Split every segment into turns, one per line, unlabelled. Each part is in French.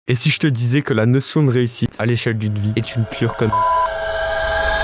Et si je te disais que la notion de réussite à l'échelle d'une vie est une pure connerie?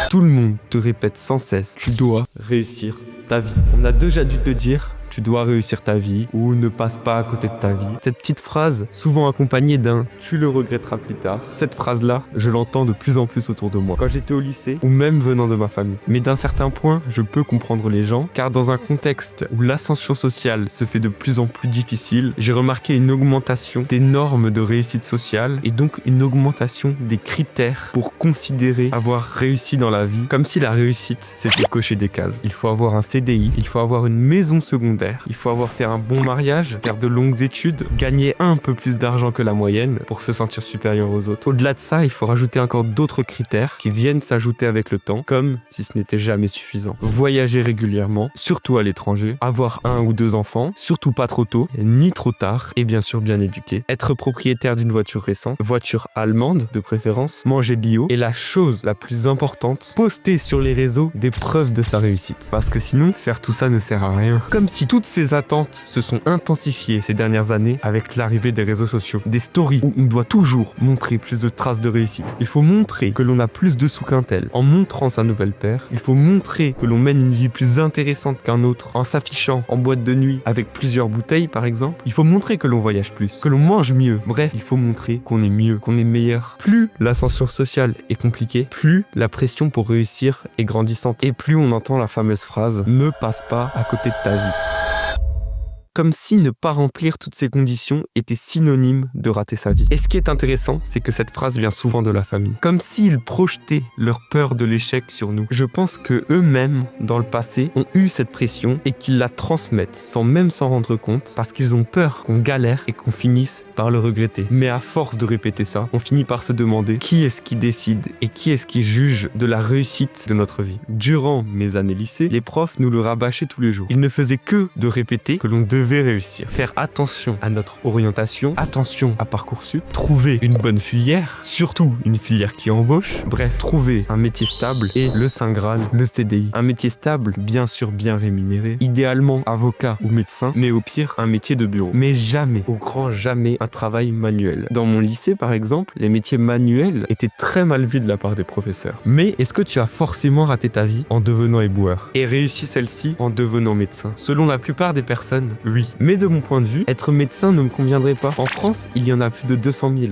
Tout le monde te répète sans cesse, tu dois réussir ta vie. On a déjà dû te dire, tu dois réussir ta vie ou ne passe pas à côté de ta vie. Cette petite phrase, souvent accompagnée d'un « tu le regretteras plus tard », cette phrase-là, je l'entends de plus en plus autour de moi, quand j'étais au lycée ou même venant de ma famille. Mais d'un certain point, je peux comprendre les gens, car dans un contexte où l'ascension sociale se fait de plus en plus difficile, j'ai remarqué une augmentation des normes de réussite sociale et donc une augmentation des critères pour considérer avoir réussi dans la vie, comme si la réussite, c'était cocher des cases. Il faut avoir un CDI, il faut avoir une maison secondaire, il faut avoir fait un bon mariage, faire de longues études, gagner un peu plus d'argent que la moyenne pour se sentir supérieur aux autres. Au-delà de ça, il faut rajouter encore d'autres critères qui viennent s'ajouter avec le temps, comme si ce n'était jamais suffisant. Voyager régulièrement, surtout à l'étranger, avoir 1 ou 2 enfants, surtout pas trop tôt, ni trop tard, et bien sûr bien éduqué. Être propriétaire d'une voiture récente, voiture allemande de préférence, manger bio, et la chose la plus importante, poster sur les réseaux des preuves de sa réussite. Parce que sinon, faire tout ça ne sert à rien. Comme si toutes ces attentes se sont intensifiées ces dernières années avec l'arrivée des réseaux sociaux. Des stories où on doit toujours montrer plus de traces de réussite. Il faut montrer que l'on a plus de sous qu'un tel. En montrant sa nouvelle paire, il faut montrer que l'on mène une vie plus intéressante qu'un autre. En s'affichant en boîte de nuit avec plusieurs bouteilles par exemple, il faut montrer que l'on voyage plus, que l'on mange mieux. Bref, il faut montrer qu'on est mieux, qu'on est meilleur. Plus l'ascension sociale est compliquée, plus la pression pour réussir est grandissante. Et plus on entend la fameuse phrase « ne passe pas à côté de ta vie ». Comme si ne pas remplir toutes ces conditions était synonyme de rater sa vie. Et ce qui est intéressant, c'est que cette phrase vient souvent de la famille. Comme s'ils projetaient leur peur de l'échec sur nous. Je pense que eux-mêmes, dans le passé, ont eu cette pression et qu'ils la transmettent sans même s'en rendre compte parce qu'ils ont peur qu'on galère et qu'on finisse par le regretter. Mais à force de répéter ça, on finit par se demander qui est-ce qui décide et qui est-ce qui juge de la réussite de notre vie. Durant mes années lycée, les profs nous le rabâchaient tous les jours. Ils ne faisaient que de répéter que l'on devait réussir. Faire attention à notre orientation, attention à Parcoursup, trouver une bonne filière, surtout une filière qui embauche, bref, trouver un métier stable et le Saint Graal, le CDI. Un métier stable, bien sûr bien rémunéré, idéalement avocat ou médecin, mais au pire un métier de bureau. Mais jamais, au grand jamais, un travail manuel. Dans mon lycée par exemple, les métiers manuels étaient très mal vus de la part des professeurs. Mais est-ce que tu as forcément raté ta vie en devenant éboueur et réussi celle-ci en devenant médecin? Selon la plupart des personnes, oui. Mais de mon point de vue, être médecin ne me conviendrait pas. En France, il y en a plus de 200 000.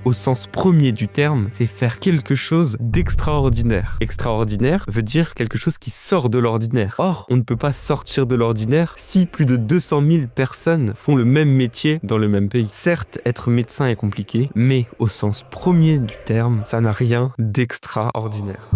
Au sens premier du terme, c'est faire quelque chose d'extraordinaire. Extraordinaire veut dire quelque chose qui sort de l'ordinaire. Or, on ne peut pas sortir de l'ordinaire si plus de 200 000 personnes font le même métier dans le même pays. Certes, être médecin est compliqué, mais au sens premier du terme, ça n'a rien d'extraordinaire.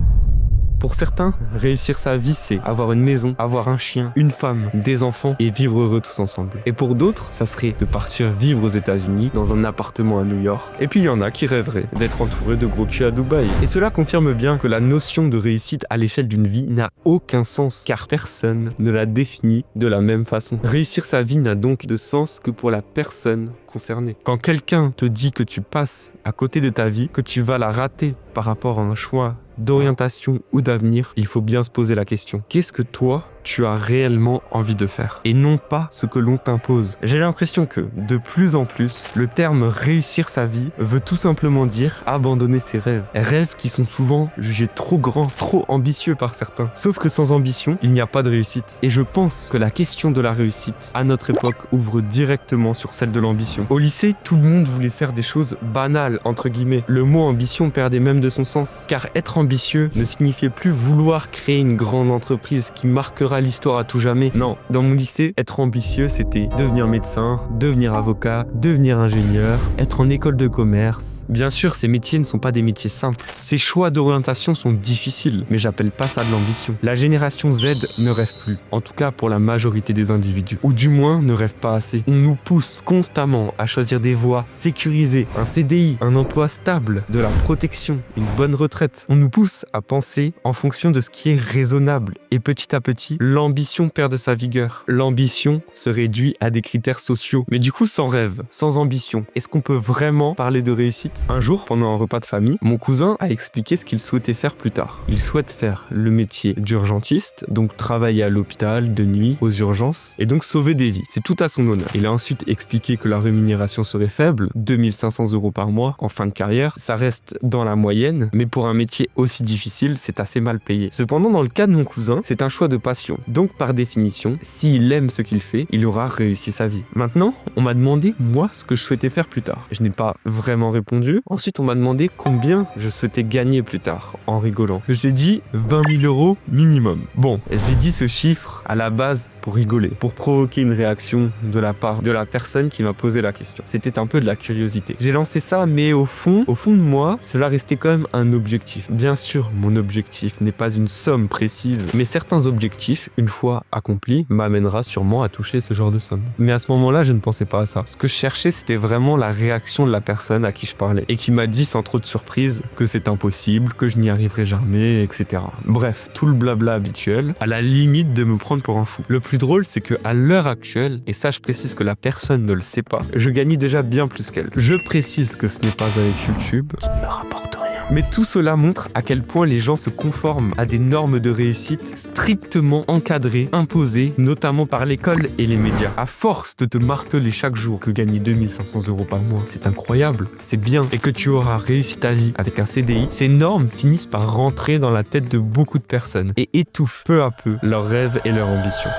Pour certains, réussir sa vie, c'est avoir une maison, avoir un chien, une femme, des enfants et vivre heureux tous ensemble. Et pour d'autres, ça serait de partir vivre aux États-Unis dans un appartement à New York. Et puis il y en a qui rêveraient d'être entourés de gros culs à Dubaï. Et cela confirme bien que la notion de réussite à l'échelle d'une vie n'a aucun sens, car personne ne la définit de la même façon. Réussir sa vie n'a donc de sens que pour la personne concernée. Quand quelqu'un te dit que tu passes à côté de ta vie, que tu vas la rater par rapport à un choix d'orientation ou d'avenir, il faut bien se poser la question. Qu'est-ce que toi, tu as réellement envie de faire et non pas ce que l'on t'impose? J'ai l'impression que, de plus en plus, le terme réussir sa vie veut tout simplement dire abandonner ses rêves. Rêves qui sont souvent jugés trop grands, trop ambitieux par certains. Sauf que sans ambition, il n'y a pas de réussite. Et je pense que la question de la réussite, à notre époque, ouvre directement sur celle de l'ambition. Au lycée, tout le monde voulait faire des choses banales, entre guillemets. Le mot ambition perdait même de son sens, car être ambitieux ne signifiait plus vouloir créer une grande entreprise qui marquera l'histoire à tout jamais. Non, dans mon lycée, être ambitieux, c'était devenir médecin, devenir avocat, devenir ingénieur, être en école de commerce. Bien sûr, ces métiers ne sont pas des métiers simples. Ces choix d'orientation sont difficiles, mais j'appelle pas ça de l'ambition. La génération Z ne rêve plus, en tout cas pour la majorité des individus, ou du moins ne rêve pas assez. On nous pousse constamment à choisir des voies sécurisées, un CDI, un emploi stable, de la protection, une bonne retraite. On nous pousse à penser en fonction de ce qui est raisonnable, et petit à petit, l'ambition perd de sa vigueur. L'ambition se réduit à des critères sociaux. Mais du coup, sans rêve, sans ambition, est-ce qu'on peut vraiment parler de réussite? Un jour, pendant un repas de famille, mon cousin a expliqué ce qu'il souhaitait faire plus tard. Il souhaite faire le métier d'urgentiste, donc travailler à l'hôpital, de nuit, aux urgences, et donc sauver des vies. C'est tout à son honneur. Il a ensuite expliqué que la rémunération serait faible, 2500 € par mois en fin de carrière. Ça reste dans la moyenne, mais pour un métier aussi difficile, c'est assez mal payé. Cependant, dans le cas de mon cousin, c'est un choix de passion. Donc, par définition, s'il aime ce qu'il fait, il aura réussi sa vie. Maintenant, on m'a demandé, moi, ce que je souhaitais faire plus tard. Je n'ai pas vraiment répondu. Ensuite, on m'a demandé combien je souhaitais gagner plus tard, en rigolant. J'ai dit 20 000 € minimum. Bon, j'ai dit ce chiffre à la base pour rigoler, pour provoquer une réaction de la part de la personne qui m'a posé la question. C'était un peu de la curiosité. J'ai lancé ça, mais au fond de moi, cela restait quand même un objectif. Bien sûr, mon objectif n'est pas une somme précise, mais certains objectifs, une fois accomplis, m'amènera sûrement à toucher ce genre de somme. Mais à ce moment-là, je ne pensais pas à ça. Ce que je cherchais, c'était vraiment la réaction de la personne à qui je parlais et qui m'a dit sans trop de surprise que c'est impossible, que je n'y arriverai jamais, etc. Bref, tout le blabla habituel, à la limite de me prendre pour un fou. Le plus drôle, c'est que à l'heure actuelle, et ça je précise que la personne ne le sait pas, je gagne déjà bien plus qu'elle. Je précise que ce n'est pas avec YouTube, qui ne me rapporte rien. Mais tout cela montre à quel point les gens se conforment à des normes de réussite strictement encadrées, imposées, notamment par l'école et les médias. À force de te marteler chaque jour que gagner 2500 € par mois, c'est incroyable, c'est bien, et que tu auras réussi ta vie avec un CDI, ces normes finissent par rentrer dans la tête de beaucoup de personnes et étouffent peu à peu leurs rêves et leurs ambitions.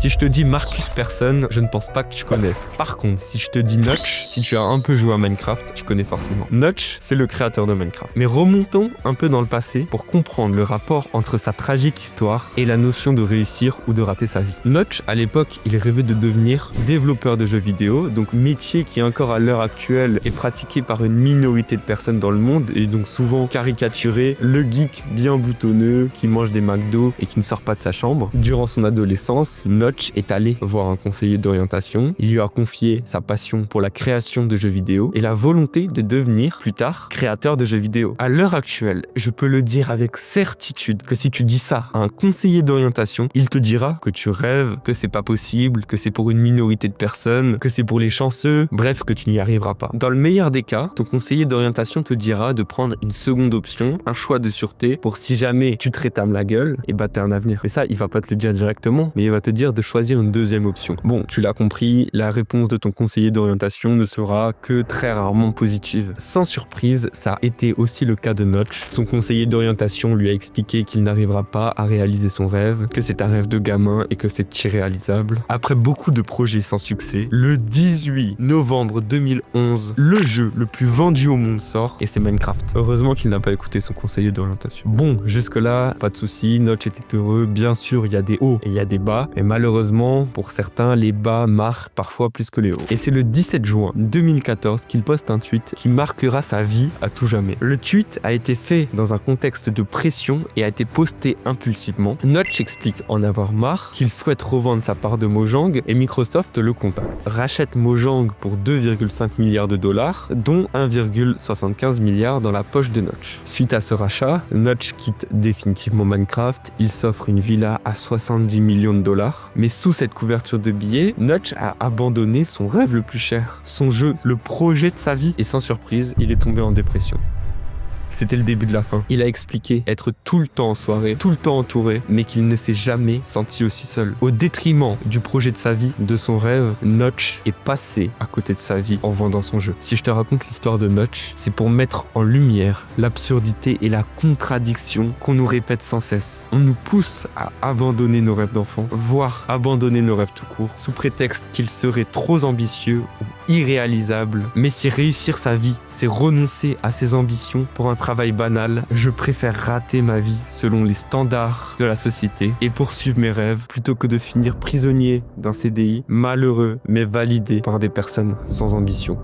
Si je te dis Marcus Persson, je ne pense pas que tu connaisses. Par contre, si je te dis Notch, si tu as un peu joué à Minecraft, tu connais forcément. Notch, c'est le créateur de Minecraft. Mais remontons un peu dans le passé pour comprendre le rapport entre sa tragique histoire et la notion de réussir ou de rater sa vie. Notch, à l'époque, il rêvait de devenir développeur de jeux vidéo, donc métier qui encore à l'heure actuelle est pratiqué par une minorité de personnes dans le monde et donc souvent caricaturé, le geek bien boutonneux qui mange des McDo et qui ne sort pas de sa chambre. Durant son adolescence, Notch est allé voir un conseiller d'orientation. Il lui a confié sa passion pour la création de jeux vidéo et la volonté de devenir, plus tard, créateur de jeux vidéo. À l'heure actuelle, je peux le dire avec certitude que si tu dis ça à un conseiller d'orientation, il te dira que tu rêves, que c'est pas possible, que c'est pour une minorité de personnes, que c'est pour les chanceux, bref, que tu n'y arriveras pas. Dans le meilleur des cas, ton conseiller d'orientation te dira de prendre une seconde option, un choix de sûreté, pour si jamais tu te rétames la gueule, et bah t'as un avenir. Et ça, il va pas te le dire directement, mais il va te dire de choisir une deuxième option. Bon, tu l'as compris, la réponse de ton conseiller d'orientation ne sera que très rarement positive. Sans surprise, ça a été aussi le cas de Notch. Son conseiller d'orientation lui a expliqué qu'il n'arrivera pas à réaliser son rêve, que c'est un rêve de gamin et que c'est irréalisable. Après beaucoup de projets sans succès, le 18 novembre 2011, le jeu le plus vendu au monde sort et c'est Minecraft. Heureusement qu'il n'a pas écouté son conseiller d'orientation. Bon, jusque-là, pas de soucis, Notch était heureux. Bien sûr, il y a des hauts et il y a des bas, et malheureusement, pour certains, les bas marquent parfois plus que les hauts. Et c'est le 17 juin 2014 qu'il poste un tweet qui marquera sa vie à tout jamais. Le tweet a été fait dans un contexte de pression et a été posté impulsivement. Notch explique en avoir marre, qu'il souhaite revendre sa part de Mojang et Microsoft le contacte. Rachète Mojang pour 2,5 milliards de dollars, dont 1,75 milliard dans la poche de Notch. Suite à ce rachat, Notch quitte définitivement Minecraft, il s'offre une villa à 70 millions de dollars, mais sous cette couverture de billets, Notch a abandonné son rêve le plus cher, son jeu, le projet de sa vie, et sans surprise, il est tombé en dépression. C'était le début de la fin. Il a expliqué être tout le temps en soirée, tout le temps entouré, mais qu'il ne s'est jamais senti aussi seul. Au détriment du projet de sa vie, de son rêve, Notch est passé à côté de sa vie en vendant son jeu. Si je te raconte l'histoire de Notch, c'est pour mettre en lumière l'absurdité et la contradiction qu'on nous répète sans cesse. On nous pousse à abandonner nos rêves d'enfant, voire abandonner nos rêves tout court, sous prétexte qu'ils seraient trop ambitieux ou irréalisables. Mais si réussir sa vie, c'est renoncer à ses ambitions pour un travail banal, je préfère rater ma vie selon les standards de la société et poursuivre mes rêves plutôt que de finir prisonnier d'un CDI malheureux mais validé par des personnes sans ambition.